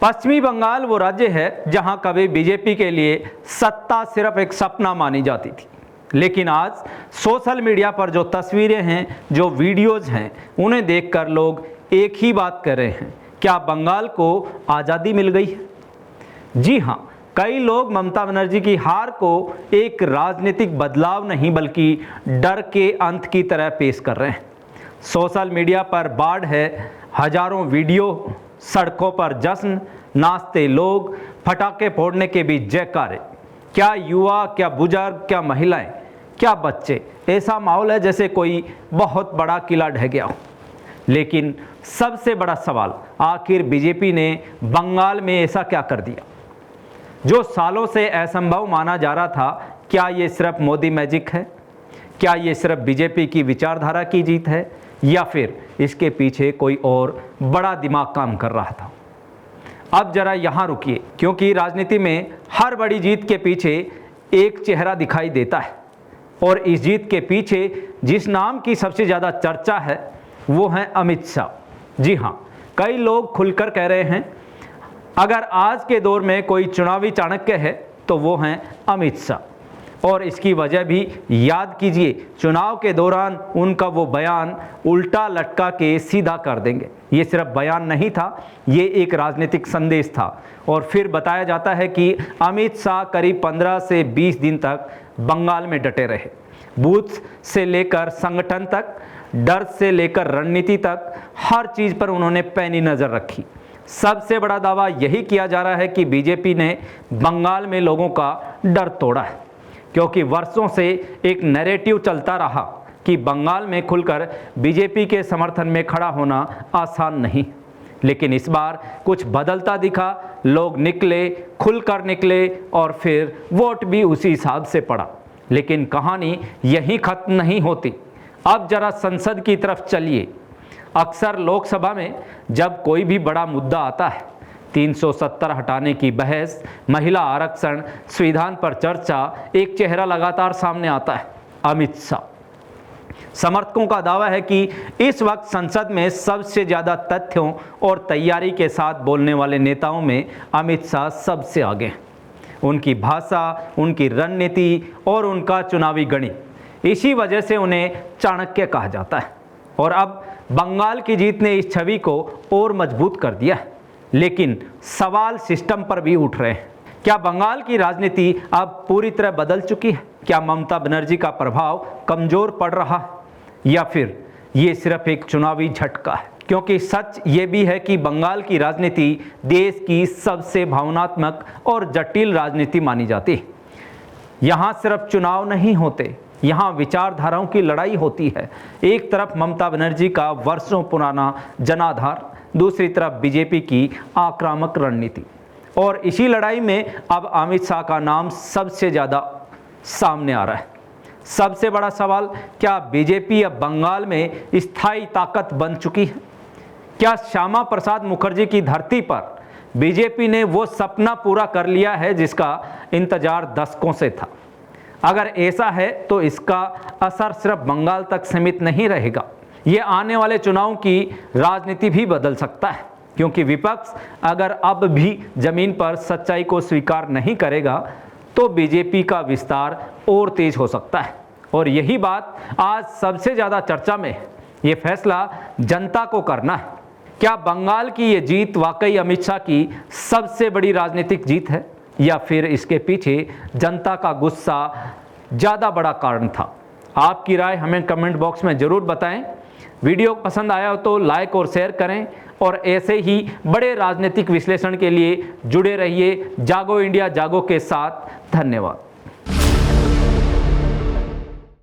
पश्चिमी बंगाल वो राज्य है जहां कभी बीजेपी के लिए सत्ता सिर्फ एक सपना मानी जाती थी, लेकिन आज सोशल मीडिया पर जो तस्वीरें हैं, जो वीडियोस हैं, उन्हें देखकर लोग एक ही बात कर रहे हैं, क्या बंगाल को आज़ादी मिल गई है? जी हाँ, कई लोग ममता बनर्जी की हार को एक राजनीतिक बदलाव नहीं बल्कि डर के अंत की तरह पेश कर रहे हैं। सोशल मीडिया पर बाढ़ है, हजारों वीडियो, सड़कों पर जश्न, नाचते लोग, पटाखे फोड़ने के बीच जयकारे। क्या युवा, क्या बुजुर्ग, क्या महिलाएं, क्या बच्चे, ऐसा माहौल है जैसे कोई बहुत बड़ा किला ढह गया हो। लेकिन सबसे बड़ा सवाल, आखिर बीजेपी ने बंगाल में ऐसा क्या कर दिया जो सालों से असंभव माना जा रहा था? क्या ये सिर्फ मोदी मैजिक है? क्या ये सिर्फ बीजेपी की विचारधारा की जीत है, या फिर इसके पीछे कोई और बड़ा दिमाग काम कर रहा था? अब जरा यहाँ रुकिए, क्योंकि राजनीति में हर बड़ी जीत के पीछे एक चेहरा दिखाई देता है, और इस जीत के पीछे जिस नाम की सबसे ज़्यादा चर्चा है वो है अमित शाह। जी हाँ, कई लोग खुलकर कह रहे हैं अगर आज के दौर में कोई चुनावी चाणक्य है तो वो हैं अमित शाह। और इसकी वजह भी याद कीजिए, चुनाव के दौरान उनका वो बयान उल्टा लटका के सीधा कर देंगे। ये सिर्फ बयान नहीं था, ये एक राजनीतिक संदेश था। और फिर बताया जाता है कि अमित शाह करीब 15 से 20 दिन तक बंगाल में डटे रहे। बूथ से लेकर संगठन तक, डर से लेकर रणनीति तक, हर चीज़ पर उन्होंने पैनी नज़र रखी। सबसे बड़ा दावा यही किया जा रहा है कि बीजेपी ने बंगाल में लोगों का डर तोड़ा है, क्योंकि वर्षों से एक नैरेटिव चलता रहा कि बंगाल में खुलकर बीजेपी के समर्थन में खड़ा होना आसान नहीं। लेकिन इस बार कुछ बदलता दिखा, लोग निकले, खुलकर निकले, और फिर वोट भी उसी हिसाब से पड़ा। लेकिन कहानी यहीं खत्म नहीं होती। अब जरा संसद की तरफ चलिए। अक्सर लोकसभा में जब कोई भी बड़ा मुद्दा आता है, 370 हटाने की बहस, महिला आरक्षण, संविधान पर चर्चा, एक चेहरा लगातार सामने आता है, अमित शाह। समर्थकों का दावा है कि इस वक्त संसद में सबसे ज़्यादा तथ्यों और तैयारी के साथ बोलने वाले नेताओं में अमित शाह सबसे आगे हैं। उनकी भाषा, उनकी रणनीति और उनका चुनावी गणित, इसी वजह से उन्हें चाणक्य कहा जाता है। और अब बंगाल की जीत ने इस छवि को और मजबूत कर दिया है। लेकिन सवाल सिस्टम पर भी उठ रहे हैं। क्या बंगाल की राजनीति अब पूरी तरह बदल चुकी है? क्या ममता बनर्जी का प्रभाव कमजोर पड़ रहा है, या फिर ये सिर्फ एक चुनावी झटका है? क्योंकि सच ये भी है कि बंगाल की राजनीति देश की सबसे भावनात्मक और जटिल राजनीति मानी जाती है। यहाँ सिर्फ चुनाव नहीं होते, यहाँ विचारधाराओं की लड़ाई होती है। एक तरफ ममता बनर्जी का वर्षों पुराना जनाधार, दूसरी तरफ बीजेपी की आक्रामक रणनीति। और इसी लड़ाई में अब अमित शाह का नाम सबसे ज़्यादा सामने आ रहा है। सबसे बड़ा सवाल, क्या बीजेपी अब बंगाल में स्थायी ताकत बन चुकी है? क्या श्यामा प्रसाद मुखर्जी की धरती पर बीजेपी ने वो सपना पूरा कर लिया है जिसका इंतजार दशकों से था? अगर ऐसा है तो इसका असर सिर्फ बंगाल तक सीमित नहीं रहेगा, ये आने वाले चुनाव की राजनीति भी बदल सकता है। क्योंकि विपक्ष अगर अब भी जमीन पर सच्चाई को स्वीकार नहीं करेगा तो बीजेपी का विस्तार और तेज हो सकता है। और यही बात आज सबसे ज़्यादा चर्चा में है। ये फैसला जनता को करना है। क्या बंगाल की ये जीत वाकई अमित शाह की सबसे बड़ी राजनीतिक जीत है, या फिर इसके पीछे जनता का गुस्सा ज़्यादा बड़ा कारण था? आपकी राय हमें कमेंट बॉक्स में ज़रूर बताएं। वीडियो पसंद आया हो तो लाइक और शेयर करें, और ऐसे ही बड़े राजनीतिक विश्लेषण के लिए जुड़े रहिए जागो इंडिया जागो के साथ। धन्यवाद।